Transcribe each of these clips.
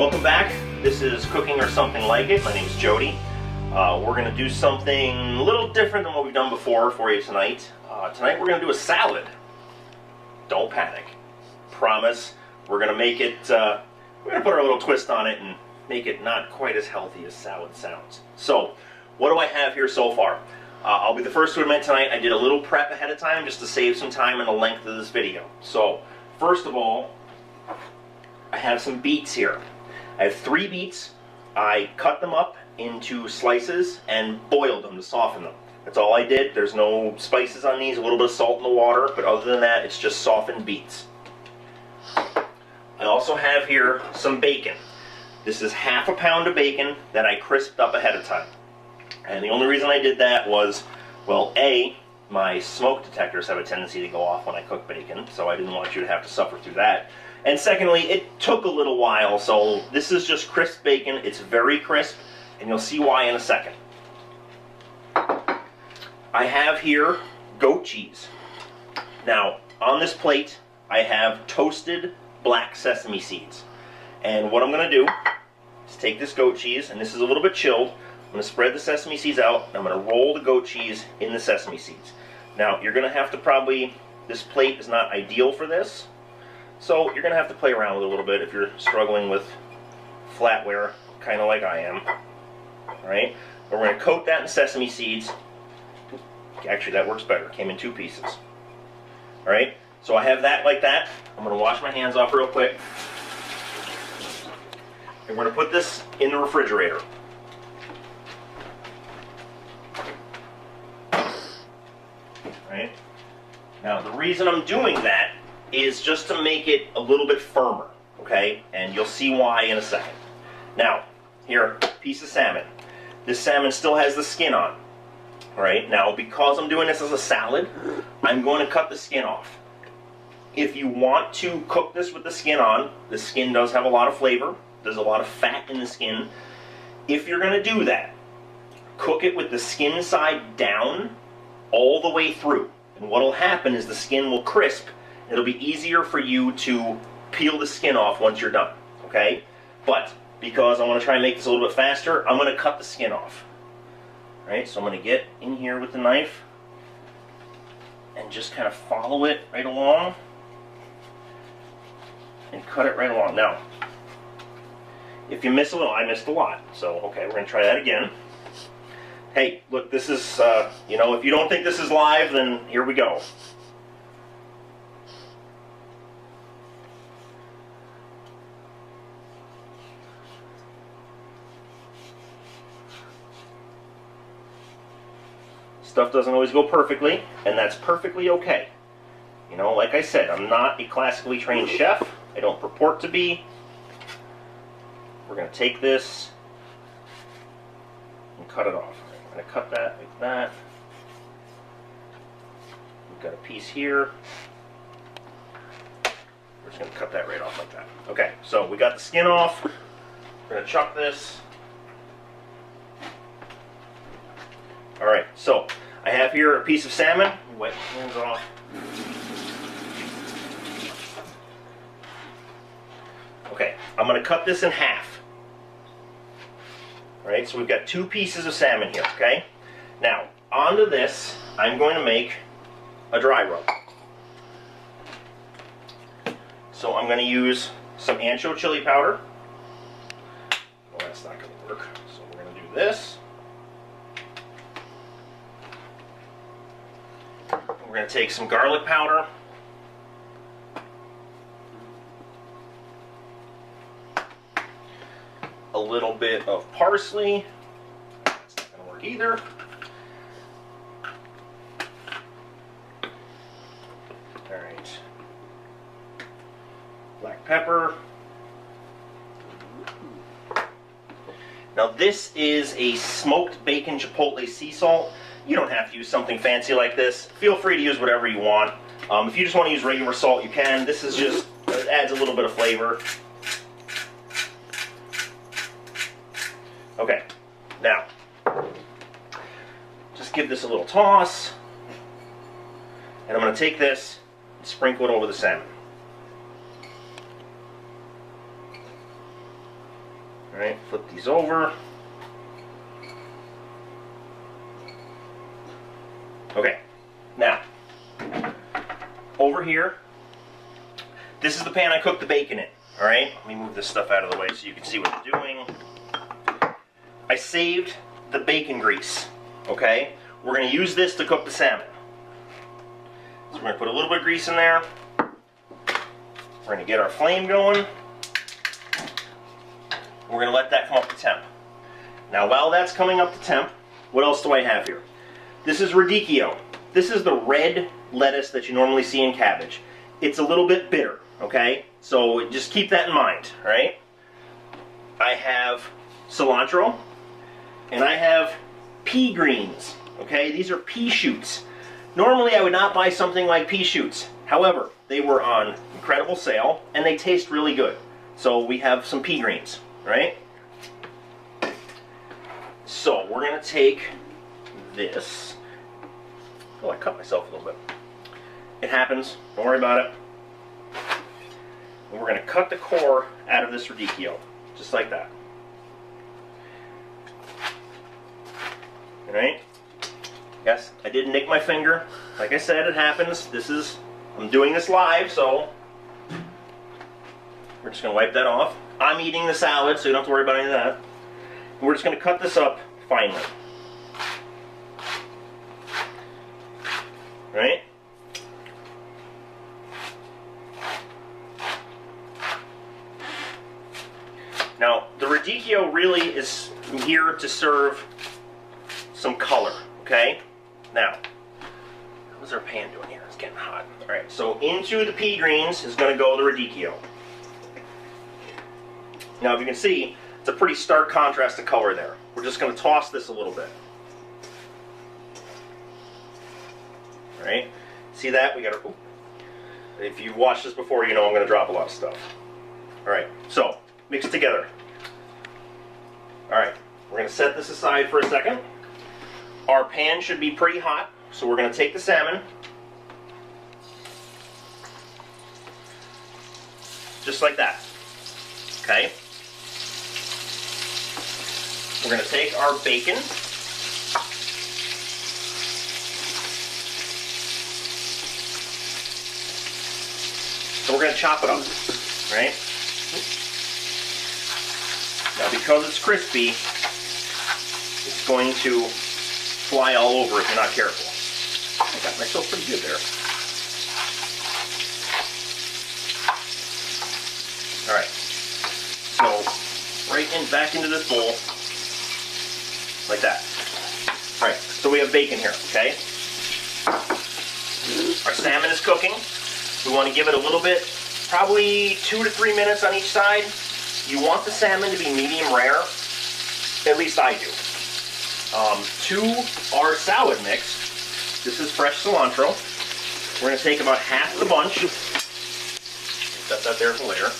Welcome back. This is Cooking or Something Like It. My name is Jody. We're going to do something a little different than what we've done before for you tonight. Tonight we're going to do a salad. Don't panic. Promise. We're going to make it, we're going to put our little twist on it and make it not quite as healthy as salad sounds. So, what do I have here so far? I'll be the first to admit tonight I did a little prep ahead of time just to save some time in the length of this video. So, first of all, I have some beets here. I have 3 beets. I cut them up into slices and boiled them to soften them. That's all I did. There's no spices on these, a little bit of salt in the water, but other than that, it's just softened beets. I also have here some bacon. This is half a pound of bacon that I crisped up ahead of time. And the only reason I did that was, well, A, my smoke detectors have a tendency to go off when I cook bacon, so I didn't want you to have to suffer through that. And secondly, it took a little while, so this is just crisp bacon. It's very crisp, and you'll see why in a second. I have here goat cheese. Now, on this plate, I have toasted black sesame seeds. And what I'm going to do is take this goat cheese, and this is a little bit chilled. I'm going to spread the sesame seeds out, and I'm going to roll the goat cheese in the sesame seeds. Now, you're going to have to probably, this plate is not ideal for this, so you're going to have to play around with it a little bit if you're struggling with flatware, kind of like I am. Alright, but we're going to coat that in sesame seeds. Actually, that works better. It came in 2 pieces. Alright, so I have that like that. I'm going to wash my hands off real quick. And we're going to put this in the refrigerator. Alright, now the reason I'm doing that is just to make it a little bit firmer, okay? And you'll see why in a second. Now, here, piece of salmon. This salmon still has the skin on. Alright, now because I'm doing this as a salad, I'm going to cut the skin off. If you want to cook this with the skin on, the skin does have a lot of flavor. There's a lot of fat in the skin. If you're going to do that, cook it with the skin side down all the way through. And what will happen is the skin will crisp. It'll be easier for you to peel the skin off once you're done, okay? But because I want to try and make this a little bit faster, I'm going to cut the skin off. All right, so I'm going to get in here with the knife and just kind of follow it right along and cut it right along. Now, if you miss a little, I missed a lot, so okay, we're going to try that again. Hey, look, this is, you know, if you don't think this is live, then here we go. Stuff doesn't always go perfectly, and that's perfectly okay. You know, like I said, I'm not a classically trained chef. I don't purport to be. We're going to take this and cut it off. I'm going to cut that like that. We've got a piece here. We're just going to cut that right off like that. Okay, so we got the skin off. We're going to chuck this. Alright, so I have here a piece of salmon. Wipe my hands off. Okay, I'm going to cut this in half. Alright, so we've got 2 pieces of salmon here, okay? Now, onto this, I'm going to make a dry rub. So I'm going to use some ancho chili powder. Well, that's not going to work. So we're going to do this. We're going to take some garlic powder. A little bit of parsley. That's not going to work either. Alright. Black pepper. Now this is a smoked bacon chipotle sea salt. You don't have to use something fancy like this. Feel free to use whatever you want. If you just want to use regular salt, you can. This is just, it adds a little bit of flavor. Okay, now, just give this a little toss. And I'm going to take this and sprinkle it over the salmon. All right, flip these over. Okay, now, over here, this is the pan I cooked the bacon in, all right? Let me move this stuff out of the way so you can see what I'm doing. I saved the bacon grease, okay? We're gonna use this to cook the salmon. So we're gonna put a little bit of grease in there. We're gonna get our flame going. We're gonna let that come up to temp. Now while that's coming up to temp, what else do I have here? This is radicchio. This is the red lettuce that you normally see in cabbage. It's a little bit bitter, okay? So just keep that in mind, all right? I have cilantro, and I have pea greens, okay? These are pea shoots. Normally I would not buy something like pea shoots. However, they were on incredible sale, and they taste really good. So we have some pea greens, right? So we're gonna take this. Oh, I cut myself a little bit. It happens, don't worry about it. And we're gonna cut the core out of this radicchio, just like that. All right? Yes, I did nick my finger. Like I said, it happens. I'm doing this live, so we're just gonna wipe that off. I'm eating the salad, so you don't have to worry about any of that. And we're just gonna cut this up finely. Right? Now, the radicchio really is here to serve some color, okay? Now, how's our pan doing here? It's getting hot. All right, so into the pea greens is going to go the radicchio. Now, if you can see, it's a pretty stark contrast of color there. We're just going to toss this a little bit. All right, see that? We got to. If you've watched this before, you know I'm going to drop a lot of stuff. All right, so mix it together. All right, we're going to set this aside for a second. Our pan should be pretty hot, so we're going to take the salmon, just like that. Okay. We're going to take our bacon. So we're going to chop it up, right? Now because it's crispy, it's going to fly all over if you're not careful. I got myself pretty good there. Alright, so right back into this bowl, like that. Alright, so we have bacon here, okay? Our salmon is cooking. We want to give it a little bit, probably 2 to 3 minutes on each side. You want the salmon to be medium rare, at least I do. To our salad mix, this is fresh cilantro. We're going to take about half the bunch. Set that there for later.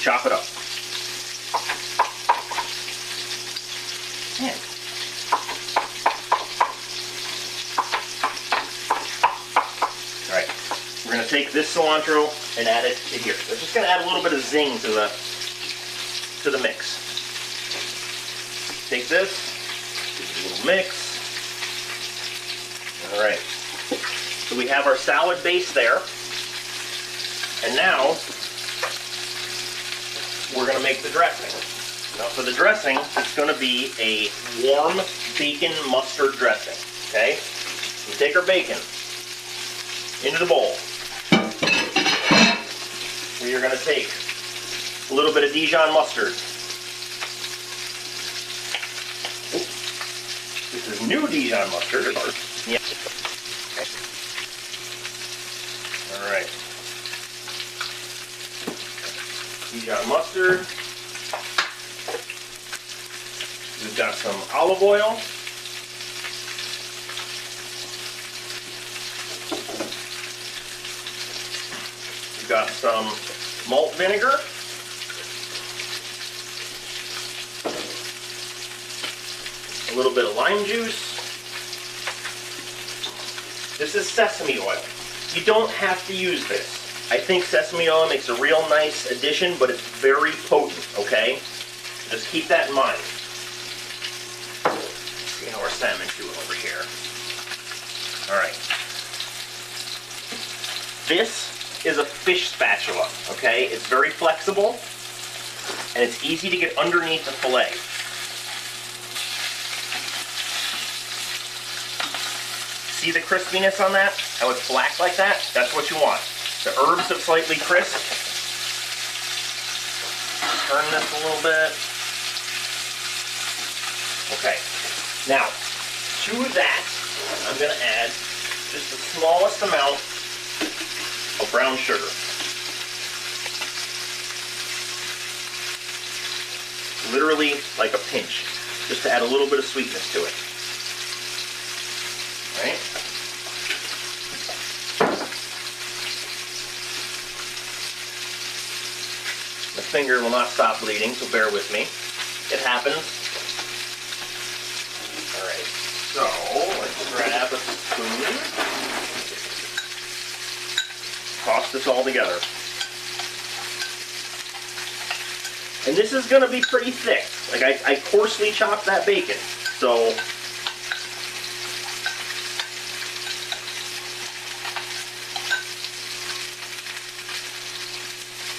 Chop it up. Man. Alright, we're going to take this cilantro and add it to here. It's just going to add a little bit of zing to the mix. Take this, give it a little mix. Alright, so we have our salad base there. And now, we're going to make the dressing. Now for the dressing, it's going to be a warm bacon mustard dressing, okay? We take our bacon into the bowl. We are going to take a little bit of Dijon mustard. This is new Dijon mustard. Yeah. All right. Dijon mustard. We've got some olive oil. We've got some malt vinegar. A little bit of lime juice. This is sesame oil. You don't have to use this. I think sesame oil makes a real nice addition, but it's very potent, okay? Just keep that in mind. See how our salmon's doing over here. All right. This is a fish spatula, okay? It's very flexible, and it's easy to get underneath the fillet. See the crispiness on that? How it's black like that? That's what you want. The herbs have slightly crisp. Turn this a little bit. Okay. Now, to that, I'm going to add just the smallest amount of brown sugar. Literally like a pinch, just to add a little bit of sweetness to it. All right? My finger will not stop bleeding, so bear with me. It happens. All right, so let's grab a spoon. Toss this all together. And this is going to be pretty thick. Like I coarsely chopped that bacon, so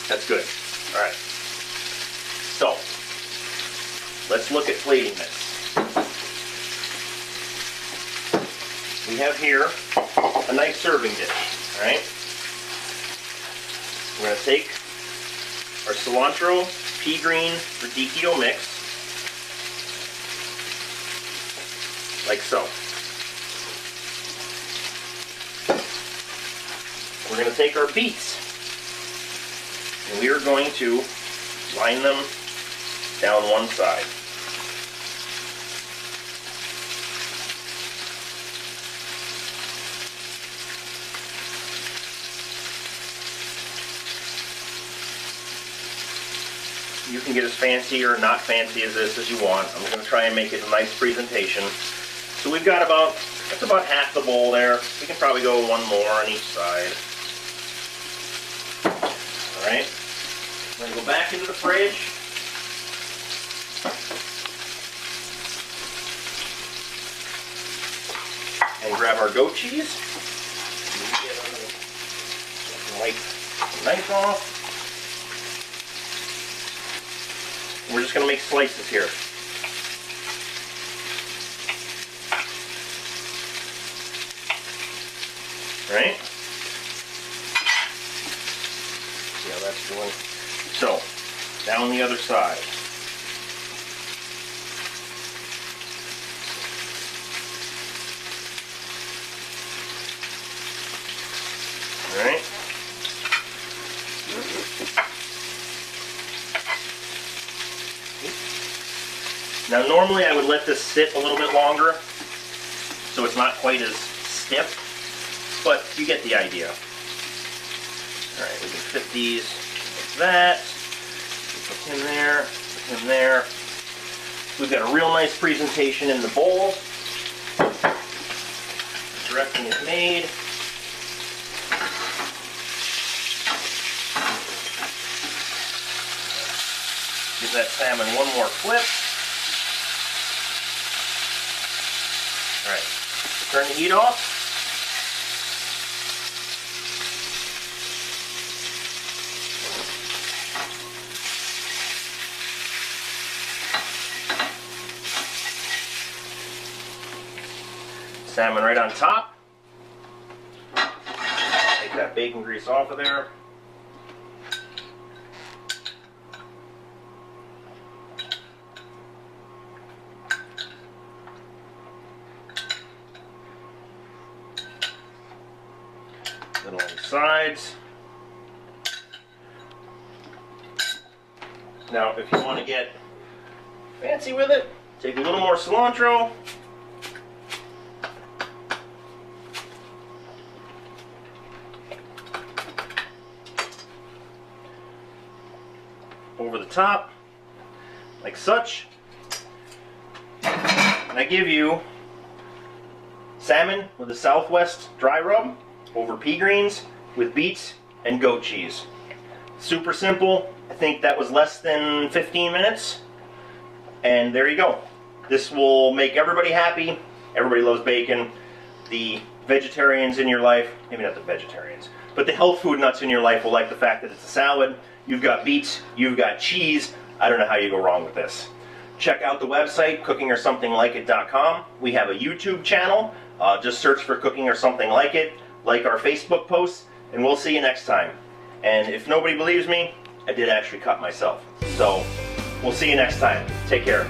that's good. All right. So let's look at plating this. We have here a nice serving dish. All right. We're going to take our cilantro, pea green, radicchio mix, like so. We're going to take our beets, and we are going to line them down one side. You can get as fancy or not fancy as this as you want. I'm going to try and make it a nice presentation. So we've got that's about half the bowl there. We can probably go one more on each side. All right. We're going to go back into the fridge. And grab our goat cheese. Wipe the knife off. We're just going to make slices here. Right? See how that's doing? So, down the other side. All right? Now normally I would let this sit a little bit longer so it's not quite as stiff, but you get the idea. Alright, we can fit these like that. Put him there, put him there. We've got a real nice presentation in the bowl. The dressing is made. Give that salmon one more flip. Alright, turn the heat off. Salmon right on top. Take that bacon grease off of there. Then on the sides. Now, if you want to get fancy with it, take a little more cilantro. Over the top, like such. And I give you salmon with a Southwest dry rub over pea greens with beets and goat cheese. Super simple. I think that was less than 15 minutes. And there you go. This will make everybody happy. Everybody loves bacon. The vegetarians in your life, maybe not the vegetarians, but the health food nuts in your life will like the fact that it's a salad. You've got beets, you've got cheese. I don't know how you go wrong with this. Check out the website, cookingorsomethingLikeIt.com. We have a YouTube channel. Just search for Cooking or Something Like It. Like our Facebook posts, and we'll see you next time. And if nobody believes me, I did actually cut myself. So we'll see you next time. Take care.